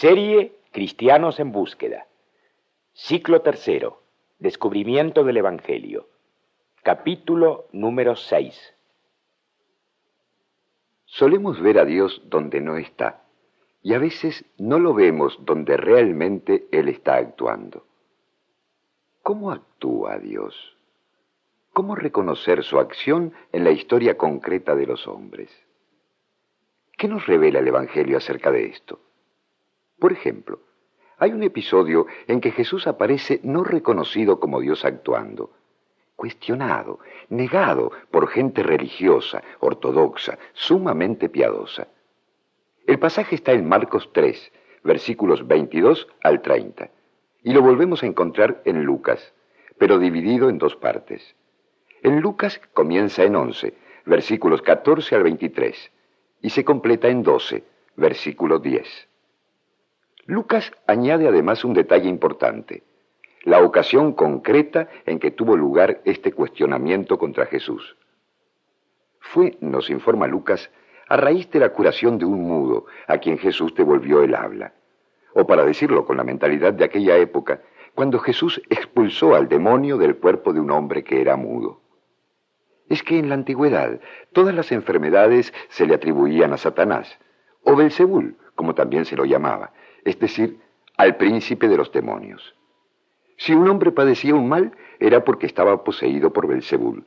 Serie Cristianos en Búsqueda. Ciclo tercero. Descubrimiento del Evangelio. Capítulo número 6. Solemos ver a Dios donde no está, y a veces no lo vemos donde realmente Él está actuando. ¿Cómo actúa Dios? ¿Cómo reconocer su acción en la historia concreta de los hombres? ¿Qué nos revela el Evangelio acerca de esto? Por ejemplo, hay un episodio en que Jesús aparece no reconocido como Dios actuando, cuestionado, negado por gente religiosa, ortodoxa, sumamente piadosa. El pasaje está en Marcos 3, versículos 22 al 30, y lo volvemos a encontrar en Lucas, pero dividido en dos partes. En Lucas comienza en 11, versículos 14 al 23, y se completa en 12, versículo 10. Lucas añade además un detalle importante: la ocasión concreta en que tuvo lugar este cuestionamiento contra Jesús. Fue, nos informa Lucas, a raíz de la curación de un mudo a quien Jesús devolvió el habla. O para decirlo con la mentalidad de aquella época, cuando Jesús expulsó al demonio del cuerpo de un hombre que era mudo. Es que en la antigüedad todas las enfermedades se le atribuían a Satanás, o Belzebul, como también se lo llamaba, es decir, al príncipe de los demonios. Si un hombre padecía un mal, era porque estaba poseído por Belzebul.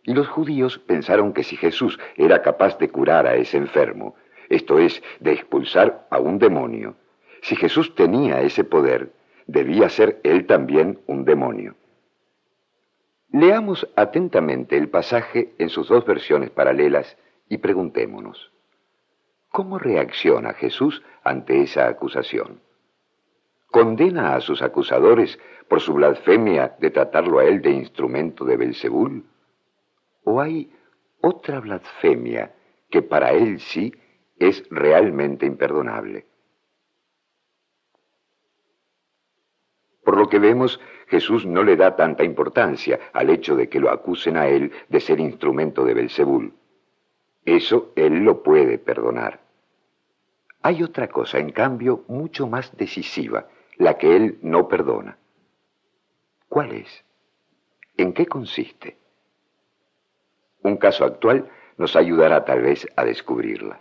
Y los judíos pensaron que si Jesús era capaz de curar a ese enfermo, esto es, de expulsar a un demonio, si Jesús tenía ese poder, debía ser él también un demonio. Leamos atentamente el pasaje en sus dos versiones paralelas y preguntémonos: ¿cómo reacciona Jesús ante esa acusación? ¿Condena a sus acusadores por su blasfemia de tratarlo a él de instrumento de Belzebul? ¿O hay otra blasfemia que para él sí es realmente imperdonable? Por lo que vemos, Jesús no le da tanta importancia al hecho de que lo acusen a él de ser instrumento de Belzebul. Eso él lo puede perdonar. Hay otra cosa, en cambio, mucho más decisiva, la que él no perdona. ¿Cuál es? ¿En qué consiste? Un caso actual nos ayudará tal vez a descubrirla.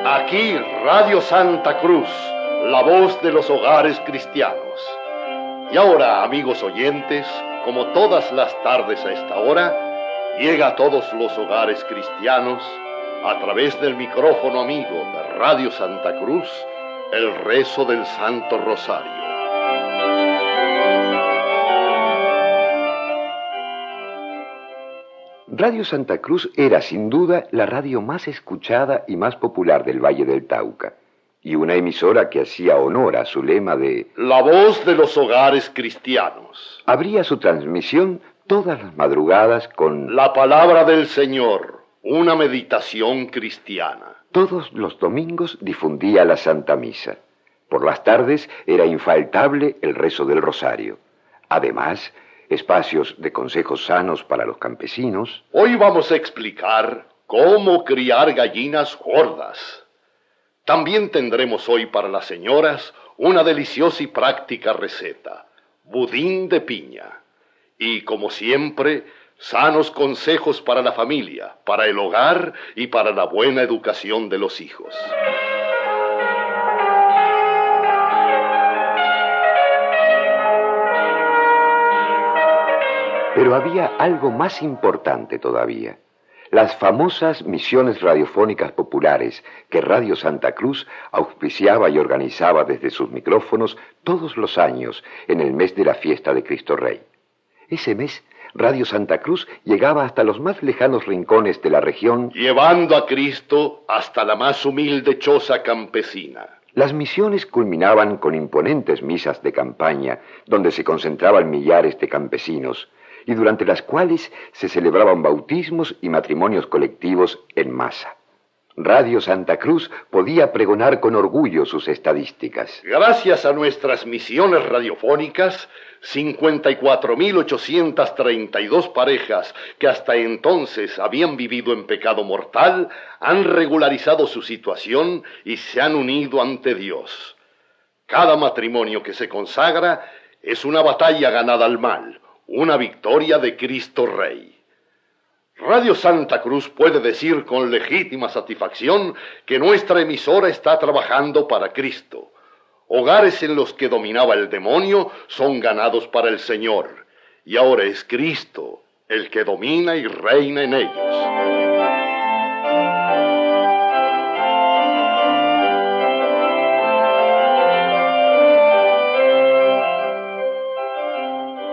Aquí Radio Santa Cruz, la voz de los hogares cristianos. Y ahora, amigos oyentes, como todas las tardes a esta hora, llega a todos los hogares cristianos, a través del micrófono amigo de Radio Santa Cruz, el rezo del Santo Rosario. Radio Santa Cruz era sin duda la radio más escuchada y más popular del Valle del Cauca, y una emisora que hacía honor a su lema de la voz de los hogares cristianos. Abría su transmisión todas las madrugadas con la palabra del Señor, una meditación cristiana. Todos los domingos difundía la Santa Misa. Por las tardes era infaltable el rezo del Rosario. Además, espacios de consejos sanos para los campesinos. Hoy vamos a explicar cómo criar gallinas gordas. También tendremos hoy para las señoras una deliciosa y práctica receta, budín de piña. Y como siempre, sanos consejos para la familia, para el hogar y para la buena educación de los hijos. Pero había algo más importante todavía: las famosas misiones radiofónicas populares que Radio Santa Cruz auspiciaba y organizaba desde sus micrófonos todos los años en el mes de la fiesta de Cristo Rey. Ese mes, Radio Santa Cruz llegaba hasta los más lejanos rincones de la región, llevando a Cristo hasta la más humilde choza campesina. Las misiones culminaban con imponentes misas de campaña, donde se concentraban millares de campesinos, y durante las cuales se celebraban bautismos y matrimonios colectivos en masa. Radio Santa Cruz podía pregonar con orgullo sus estadísticas. Gracias a nuestras misiones radiofónicas, 54.832 parejas que hasta entonces habían vivido en pecado mortal han regularizado su situación y se han unido ante Dios. Cada matrimonio que se consagra es una batalla ganada al mal, una victoria de Cristo Rey. Radio Santa Cruz puede decir con legítima satisfacción que nuestra emisora está trabajando para Cristo. Hogares en los que dominaba el demonio son ganados para el Señor, y ahora es Cristo el que domina y reina en ellos.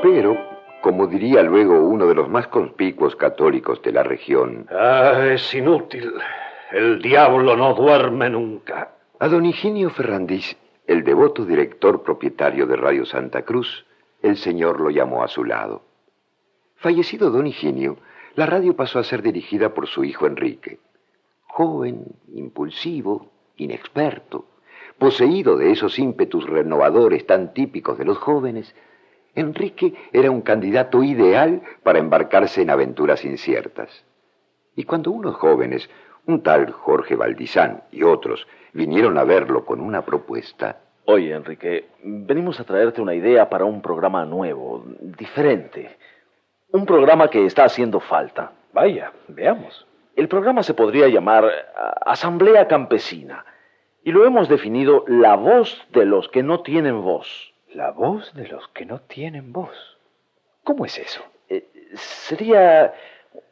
Pero, como diría luego uno de los más conspicuos católicos de la región, es inútil. El diablo no duerme nunca. a don Higinio Ferrandis, el devoto director propietario de Radio Santa Cruz, el Señor lo llamó a su lado. Fallecido don Higinio, la radio pasó a ser dirigida por su hijo Enrique. Joven, impulsivo, inexperto, poseído de esos ímpetus renovadores tan típicos de los jóvenes, Enrique era un candidato ideal para embarcarse en aventuras inciertas. Y cuando unos jóvenes, un tal Jorge Valdizán y otros, vinieron a verlo con una propuesta... Oye, Enrique, venimos a traerte una idea para un programa nuevo, diferente. Un programa que está haciendo falta. Vaya, veamos. El programa se podría llamar Asamblea Campesina. Y lo hemos definido la voz de los que no tienen voz. La voz de los que no tienen voz. ¿Cómo es eso? Sería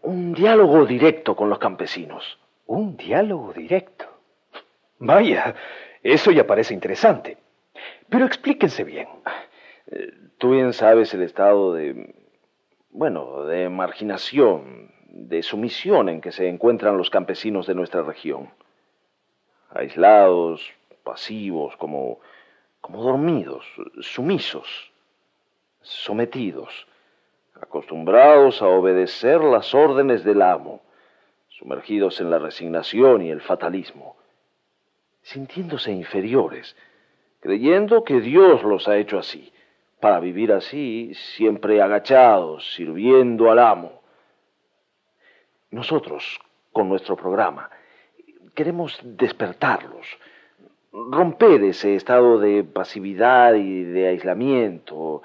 un diálogo directo con los campesinos. Un diálogo directo. Vaya, eso ya parece interesante. Pero explíquense bien. Tú bien sabes el estado de marginación, de sumisión en que se encuentran los campesinos de nuestra región. Aislados, pasivos, como dormidos, sumisos, sometidos, acostumbrados a obedecer las órdenes del amo, sumergidos en la resignación y el fatalismo, sintiéndose inferiores, creyendo que Dios los ha hecho así, para vivir así, siempre agachados, sirviendo al amo. Nosotros, con nuestro programa, queremos despertarlos, romper ese estado de pasividad y de aislamiento,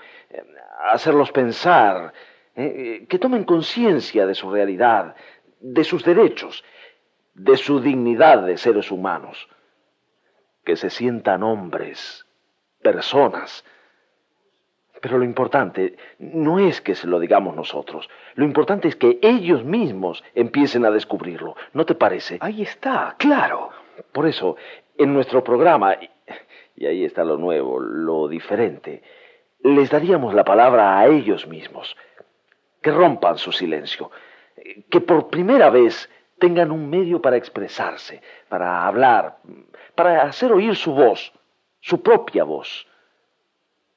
hacerlos pensar, que tomen conciencia de su realidad, de sus derechos, de su dignidad de seres humanos, que se sientan hombres, personas. Pero lo importante no es que se lo digamos nosotros, lo importante es que ellos mismos empiecen a descubrirlo, ¿no te parece? Ahí está, claro. Por eso, en nuestro programa, y ahí está lo nuevo, lo diferente, les daríamos la palabra a ellos mismos, que rompan su silencio, que por primera vez tengan un medio para expresarse, para hablar, para hacer oír su voz, su propia voz.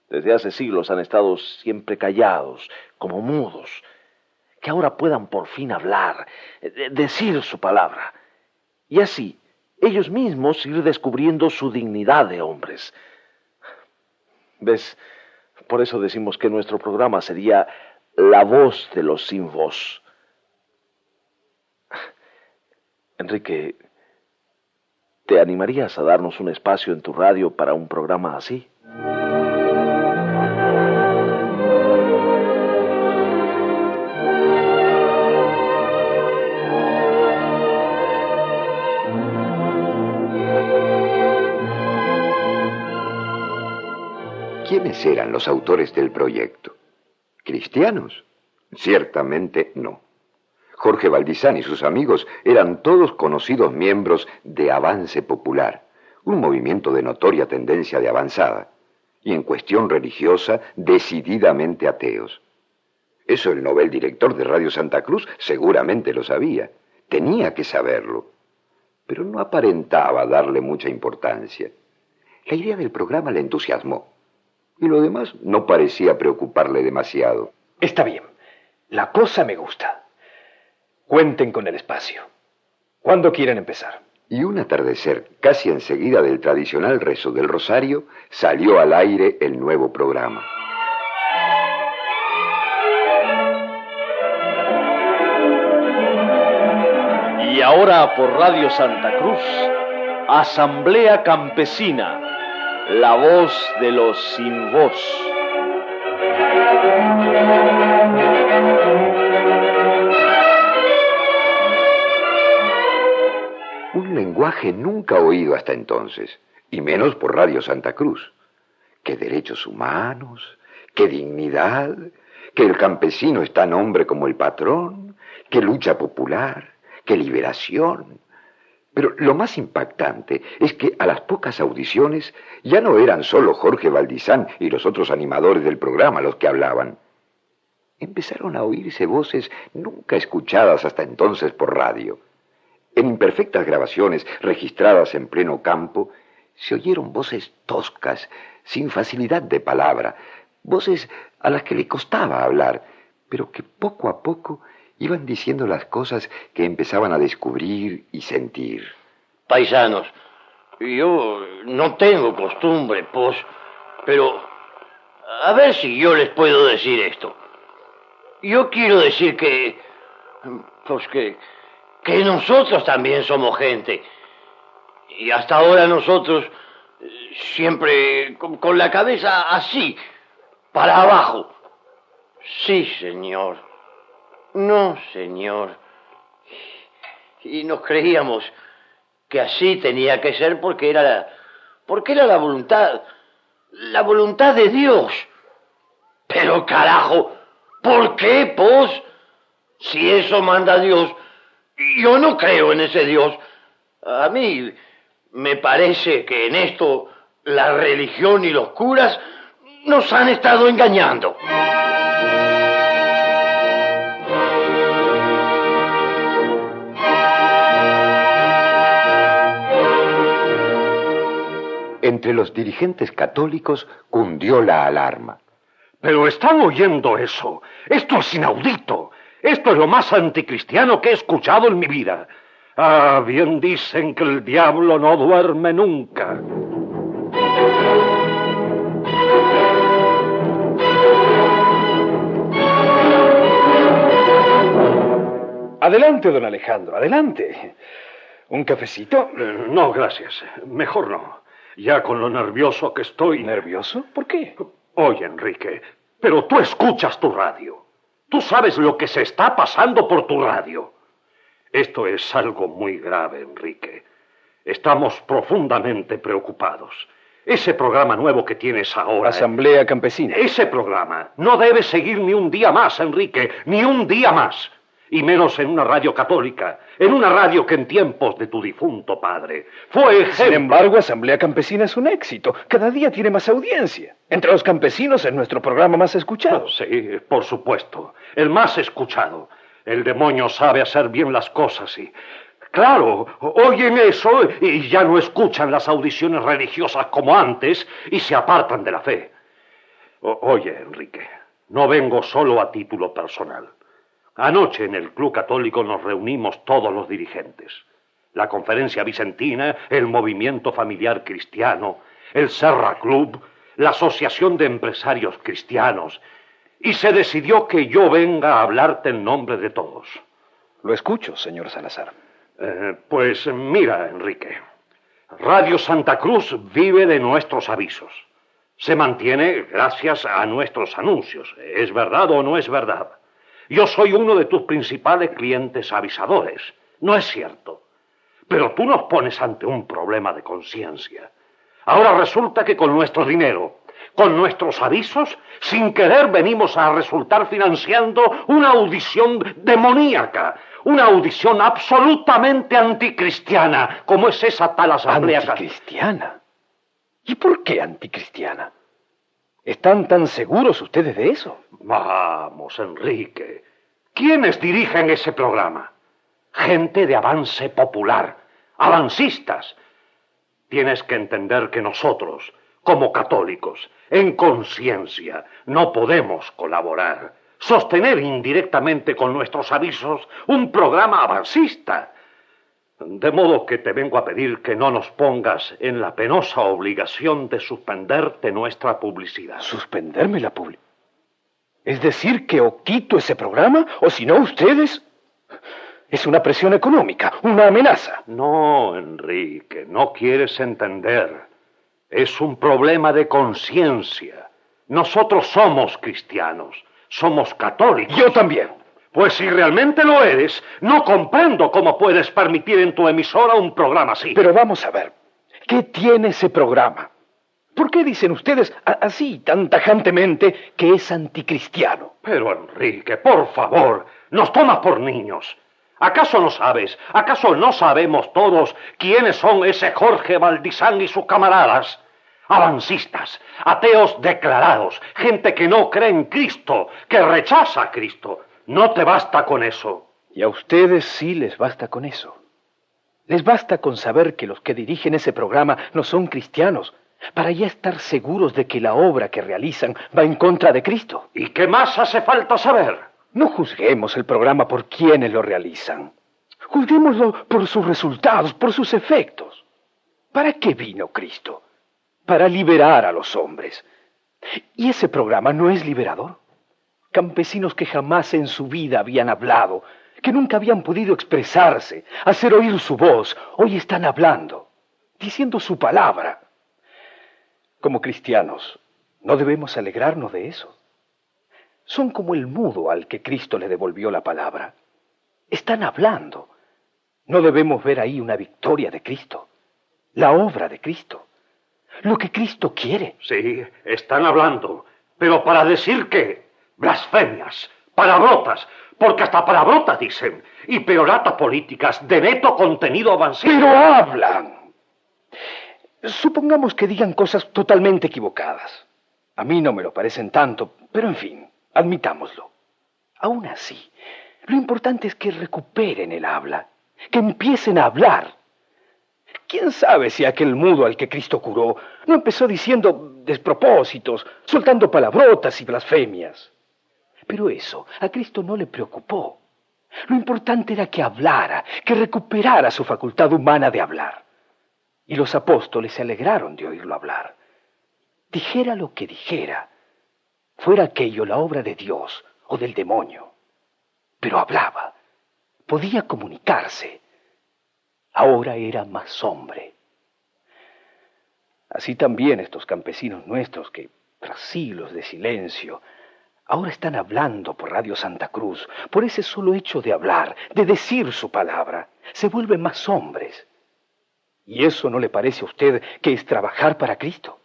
Desde hace siglos han estado siempre callados, como mudos, que ahora puedan por fin hablar, decir su palabra, y así ellos mismos ir descubriendo su dignidad de hombres. ¿Ves? Por eso decimos que nuestro programa sería la voz de los sin voz. Enrique, ¿te animarías a darnos un espacio en tu radio para un programa así? ¿Quiénes eran los autores del proyecto? ¿Cristianos? Ciertamente no. Jorge Valdizán y sus amigos eran todos conocidos miembros de Avance Popular, un movimiento de notoria tendencia de avanzada, y en cuestión religiosa decididamente ateos. Eso el novel director de Radio Santa Cruz seguramente lo sabía, tenía que saberlo, pero no aparentaba darle mucha importancia. La idea del programa le entusiasmó, y lo demás no parecía preocuparle demasiado. Está bien, la cosa me gusta. Cuenten con el espacio. ¿Cuándo quieren empezar? Y un atardecer, casi enseguida del tradicional rezo del rosario, salió al aire el nuevo programa. Y ahora por Radio Santa Cruz, Asamblea Campesina, la voz de los sin voz. Un lenguaje nunca oído hasta entonces, y menos por Radio Santa Cruz. ¿Qué derechos humanos? ¿Qué dignidad? ¿Que el campesino es tan hombre como el patrón? ¿Qué lucha popular? ¡Qué liberación! Pero lo más impactante es que a las pocas audiciones ya no eran solo Jorge Valdizán y los otros animadores del programa los que hablaban. Empezaron a oírse voces nunca escuchadas hasta entonces por radio. En imperfectas grabaciones registradas en pleno campo, se oyeron voces toscas, sin facilidad de palabra, voces a las que le costaba hablar, pero que poco a poco iban diciendo las cosas que empezaban a descubrir y sentir. Paisanos, yo no tengo costumbre, pues, pero a ver si yo les puedo decir esto. Yo quiero decir que nosotros también somos gente. Y hasta ahora nosotros siempre con la cabeza así, para abajo. Sí, señor. No, señor. Y nos creíamos que así tenía que ser porque era la voluntad de Dios. Pero carajo, ¿por qué, pues? Si eso manda Dios, yo no creo en ese Dios. A mí me parece que en esto la religión y los curas nos han estado engañando. Entre los dirigentes católicos cundió la alarma. Pero están oyendo eso. Esto es inaudito. Esto es lo más anticristiano que he escuchado en mi vida. Ah, bien dicen que el diablo no duerme nunca. Adelante, don Alejandro, adelante. ¿Un cafecito? No, gracias. Mejor no. Ya con lo nervioso que estoy... ¿Nervioso? ¿Por qué? Oye, Enrique, pero tú escuchas tu radio. Tú sabes lo que se está pasando por tu radio. Esto es algo muy grave, Enrique. Estamos profundamente preocupados. Ese programa nuevo que tienes ahora... Asamblea Campesina. Ese programa no debe seguir ni un día más, Enrique, ni un día más. Y menos en una radio católica, en una radio que en tiempos de tu difunto padre fue ejemplo. Sin embargo, Asamblea Campesina es un éxito. Cada día tiene más audiencia. Entre los campesinos es nuestro programa más escuchado. Sí, por supuesto. El más escuchado. El demonio sabe hacer bien las cosas y... Claro, oyen eso y ya no escuchan las audiciones religiosas como antes y se apartan de la fe. Oye, Enrique, no vengo solo a título personal. Anoche en el Club Católico nos reunimos todos los dirigentes. La Conferencia Vicentina, el Movimiento Familiar Cristiano, el Serra Club, la Asociación de Empresarios Cristianos, y se decidió que yo venga a hablarte en nombre de todos. Lo escucho, señor Salazar. Pues mira, Enrique, Radio Santa Cruz vive de nuestros avisos. Se mantiene gracias a nuestros anuncios. ¿Es verdad o no es verdad? Yo soy uno de tus principales clientes avisadores. No es cierto. Pero tú nos pones ante un problema de conciencia. Ahora resulta que con nuestro dinero, con nuestros avisos, sin querer venimos a resultar financiando una audición demoníaca, una audición absolutamente anticristiana, como es esa tal asamblea. ¿Anticristiana? ¿Y por qué anticristiana? ¿Están tan seguros ustedes de eso? Vamos, Enrique. ¿Quiénes dirigen ese programa? Gente de avance popular, avancistas. Tienes que entender que nosotros, como católicos, en conciencia, no podemos colaborar, sostener indirectamente con nuestros avisos un programa avancista. De modo que te vengo a pedir que no nos pongas en la penosa obligación de suspenderte nuestra publicidad. ¿Suspenderme la publicidad? ¿Es decir, que o quito ese programa, o si no, ustedes? Es una presión económica, una amenaza. No, Enrique, no quieres entender. Es un problema de conciencia. Nosotros somos cristianos, somos católicos. Yo también. Pues si realmente lo eres, no comprendo cómo puedes permitir en tu emisora un programa así. Pero vamos a ver, ¿qué tiene ese programa? ¿Por qué dicen ustedes así tan tajantemente que es anticristiano? Pero Enrique, por favor, nos tomas por niños. ¿Acaso no sabes, acaso no sabemos todos quiénes son ese Jorge Valdizán y sus camaradas? Avancistas, ateos declarados, gente que no cree en Cristo, que rechaza a Cristo. ¿No te basta con eso? Y a ustedes sí les basta con eso. Les basta con saber que los que dirigen ese programa no son cristianos, para ya estar seguros de que la obra que realizan va en contra de Cristo. ¿Y qué más hace falta saber? No juzguemos el programa por quienes lo realizan. Juzguémoslo por sus resultados, por sus efectos. ¿Para qué vino Cristo? Para liberar a los hombres. ¿Y ese programa no es liberador? Campesinos que jamás en su vida habían hablado, que nunca habían podido expresarse, hacer oír su voz, hoy están hablando, diciendo su palabra. Como cristianos, ¿no debemos alegrarnos de eso? Son como el mudo al que Cristo le devolvió la palabra. Están hablando. ¿No debemos ver ahí una victoria de Cristo? La obra de Cristo. Lo que Cristo quiere. Sí, están hablando. ¿Pero para decir qué? Blasfemias, palabrotas, porque hasta palabrotas dicen, y peroratas políticas de neto contenido avanzado. ¡Pero hablan! Supongamos que digan cosas totalmente equivocadas. A mí no me lo parecen tanto, pero en fin, admitámoslo. Aún así, lo importante es que recuperen el habla, que empiecen a hablar. ¿Quién sabe si aquel mudo al que Cristo curó no empezó diciendo despropósitos, soltando palabrotas y blasfemias? Pero eso a Cristo no le preocupó. Lo importante era que hablara, que recuperara su facultad humana de hablar. Y los apóstoles se alegraron de oírlo hablar. Dijera lo que dijera, fuera aquello la obra de Dios o del demonio. Pero hablaba, podía comunicarse. Ahora era más hombre. Así también estos campesinos nuestros que, tras siglos de silencio, ahora están hablando por Radio Santa Cruz, por ese solo hecho de hablar, de decir su palabra, se vuelven más hombres. ¿Y eso no le parece a usted que es trabajar para Cristo?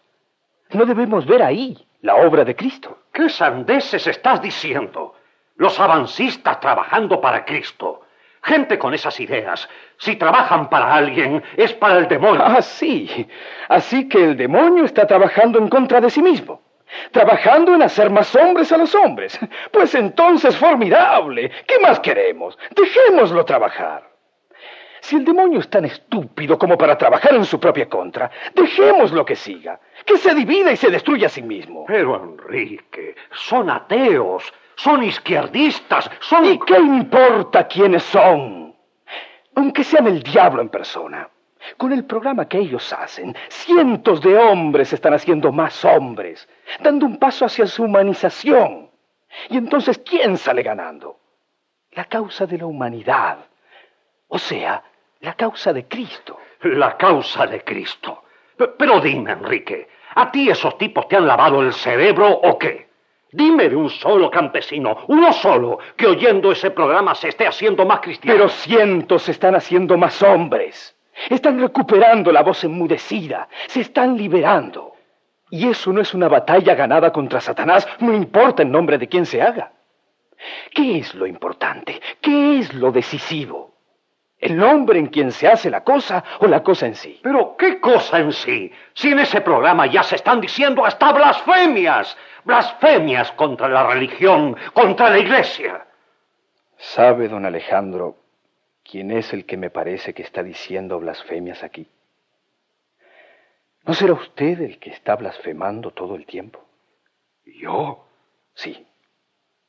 ¿No debemos ver ahí la obra de Cristo? ¿Qué sandeces estás diciendo? Los avancistas trabajando para Cristo. Gente con esas ideas, si trabajan para alguien, es para el demonio. Ah, sí. Así que el demonio está trabajando en contra de sí mismo. Trabajando en hacer más hombres a los hombres. Pues entonces, formidable. ¿Qué más queremos? Dejémoslo trabajar. Si el demonio es tan estúpido como para trabajar en su propia contra, dejémoslo que siga, que se divida y se destruya a sí mismo. Pero, Enrique, son ateos, son izquierdistas, son... ¿Y qué importa quiénes son? Aunque sean el diablo en persona. Con el programa que ellos hacen, cientos de hombres están haciendo más hombres, dando un paso hacia su humanización. Y entonces, ¿quién sale ganando? La causa de la humanidad. O sea, la causa de Cristo. La causa de Cristo. Pero dime, Enrique, ¿a ti esos tipos te han lavado el cerebro o qué? Dime de un solo campesino, uno solo, que oyendo ese programa se esté haciendo más cristiano. Pero cientos se están haciendo más hombres. Están recuperando la voz enmudecida, se están liberando. Y eso no es una batalla ganada contra Satanás, no importa en nombre de quién se haga. ¿Qué es lo importante? ¿Qué es lo decisivo? ¿El nombre en quien se hace la cosa o la cosa en sí? ¿Pero qué cosa en sí? Si en ese programa ya se están diciendo hasta blasfemias. Blasfemias contra la religión, contra la iglesia. ¿Sabe, don Alejandro, quién es el que me parece que está diciendo blasfemias aquí? ¿No será usted el que está blasfemando todo el tiempo? ¿Yo? Sí,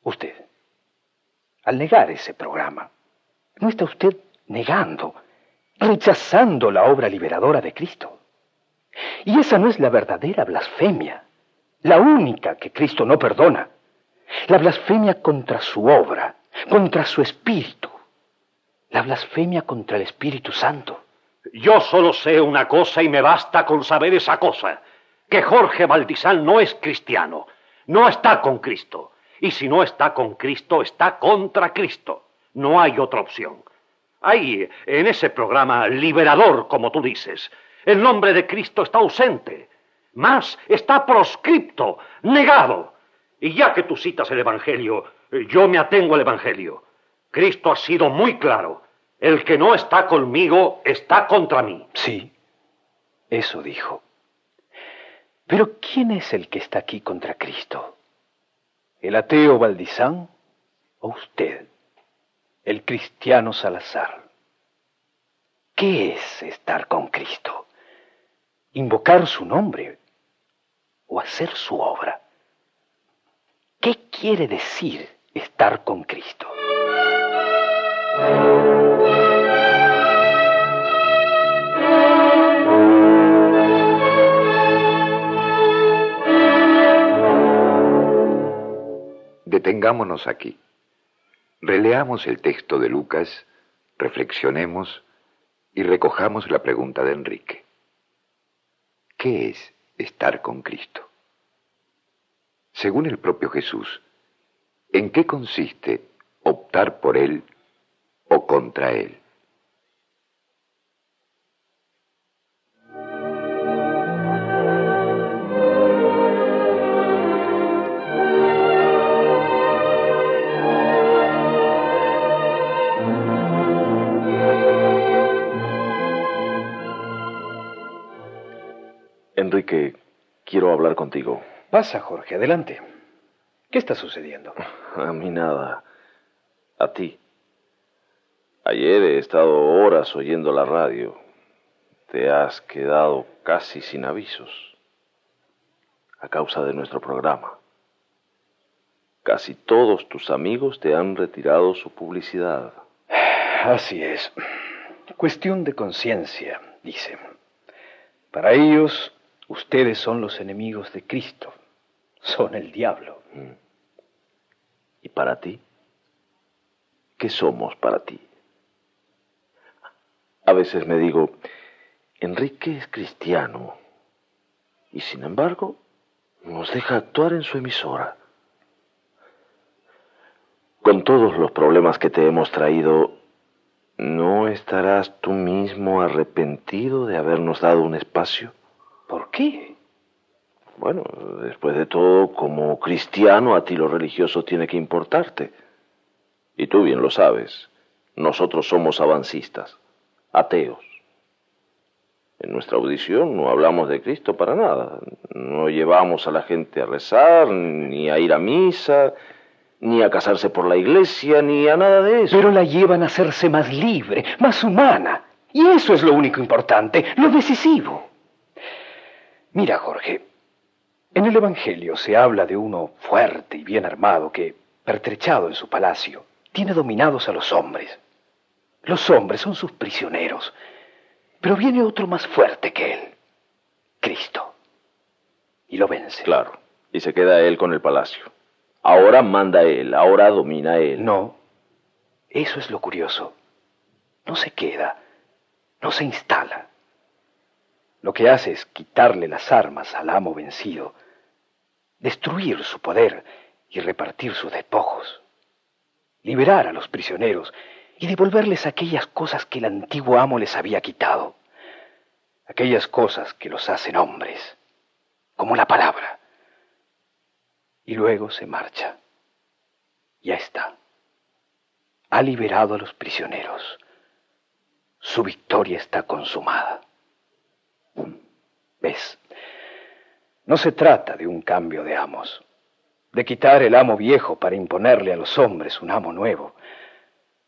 usted. Al negar ese programa, ¿no está usted negando rechazando la obra liberadora de Cristo. Y esa no es la verdadera blasfemia, la única que Cristo no perdona. La blasfemia contra su obra, contra su espíritu. La blasfemia contra el Espíritu Santo. Yo solo sé una cosa y me basta con saber esa cosa, que Jorge Valdizán no es cristiano, no está con Cristo. Y si no está con Cristo, está contra Cristo. No hay otra opción. Ahí, en ese programa liberador, como tú dices, el nombre de Cristo está ausente. Más, está proscripto, negado. Y ya que tú citas el Evangelio, yo me atengo al Evangelio. Cristo ha sido muy claro. El que no está conmigo está contra mí. Sí, eso dijo. Pero ¿quién es el que está aquí contra Cristo? ¿El ateo Valdizán o usted, el cristiano Salazar? ¿Qué es estar con Cristo? ¿Invocar su nombre o hacer su obra? ¿Qué quiere decir estar con Cristo? Detengámonos aquí. Releamos el texto de Lucas, reflexionemos y recojamos la pregunta de Enrique. ¿Qué es estar con Cristo? Según el propio Jesús, ¿en qué consiste optar por Él o contra Él? Enrique, quiero hablar contigo. Pasa, Jorge, adelante. ¿Qué está sucediendo? A mí nada. A ti. Ayer he estado horas oyendo la radio. Te has quedado casi sin avisos. A causa de nuestro programa. Casi todos tus amigos te han retirado su publicidad. Así es. Cuestión de conciencia, dicen. Para ellos, ustedes son los enemigos de Cristo. Son el diablo. ¿Y para ti? ¿Qué somos para ti? A veces me digo, Enrique es cristiano. Y sin embargo, nos deja actuar en su emisora. Con todos los problemas que te hemos traído, ¿no estarás tú mismo arrepentido de habernos dado un espacio? ¿Por qué? Bueno, después de todo, como cristiano, a ti lo religioso tiene que importarte. Y tú bien lo sabes, nosotros somos avancistas, ateos. En nuestra audición no hablamos de Cristo para nada. No llevamos a la gente a rezar, ni a ir a misa, ni a casarse por la iglesia, ni a nada de eso. Pero la llevan a hacerse más libre, más humana. Y eso es lo único importante, lo decisivo. Mira, Jorge, en el Evangelio se habla de uno fuerte y bien armado que, pertrechado en su palacio, tiene dominados a los hombres. Los hombres son sus prisioneros, pero viene otro más fuerte que él, Cristo, y lo vence. Claro, y se queda él con el palacio. Ahora manda él, ahora domina él. No, eso es lo curioso. No se queda, no se instala. Lo que hace es quitarle las armas al amo vencido, destruir su poder y repartir sus despojos, liberar a los prisioneros y devolverles aquellas cosas que el antiguo amo les había quitado, aquellas cosas que los hacen hombres, como la palabra. Y luego se marcha. Ya está. Ha liberado a los prisioneros. Su victoria está consumada. ¿Ves? No se trata de un cambio de amos, de quitar el amo viejo para imponerle a los hombres un amo nuevo.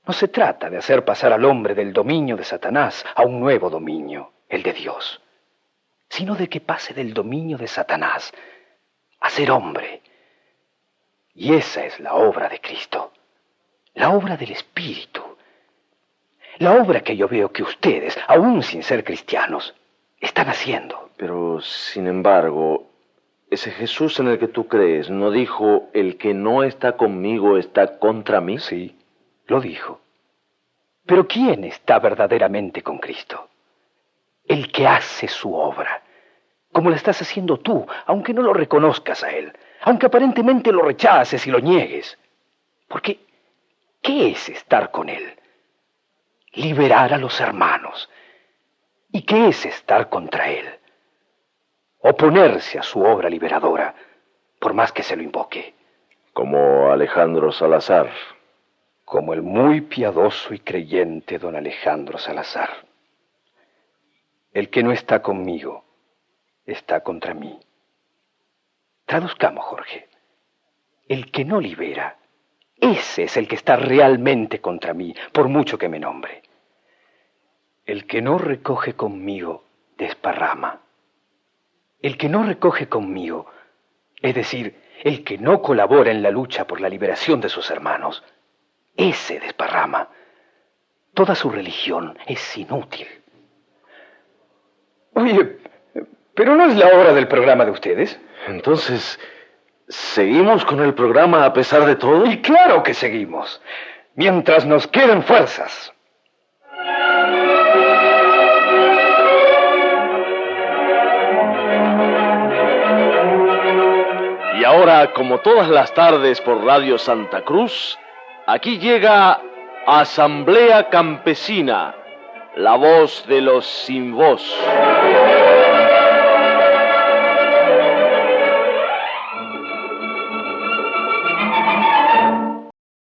No se trata de hacer pasar al hombre del dominio de Satanás a un nuevo dominio, el de Dios, sino de que pase del dominio de Satanás a ser hombre. Y esa es la obra de Cristo, la obra del Espíritu. la obra que yo veo que ustedes, aún sin ser cristianos, están haciendo. Pero, sin embargo, ese Jesús en el que tú crees, ¿no dijo, el que no está conmigo está contra mí? Sí, lo dijo. Pero ¿quién está verdaderamente con Cristo? El que hace su obra, como la estás haciendo tú, aunque no lo reconozcas a Él, aunque aparentemente lo rechaces y lo niegues. Porque, ¿qué es estar con Él? Liberar a los hermanos. ¿Y qué es estar contra Él? Oponerse a su obra liberadora, por más que se lo invoque. Como Alejandro Salazar. Como el muy piadoso y creyente don Alejandro Salazar. El que no está conmigo, está contra mí. Traduzcamos, Jorge. El que no libera, ese es el que está realmente contra mí, por mucho que me nombre. El que no recoge conmigo, desparrama. El que no recoge conmigo, es decir, el que no colabora en la lucha por la liberación de sus hermanos, ese desparrama. Toda su religión es inútil. Oye, ¿pero no es la hora del programa de ustedes? Entonces, ¿seguimos con el programa a pesar de todo? Y claro que seguimos, mientras nos queden fuerzas. Y ahora, como todas las tardes por Radio Santa Cruz, aquí llega Asamblea Campesina, la voz de los sin voz.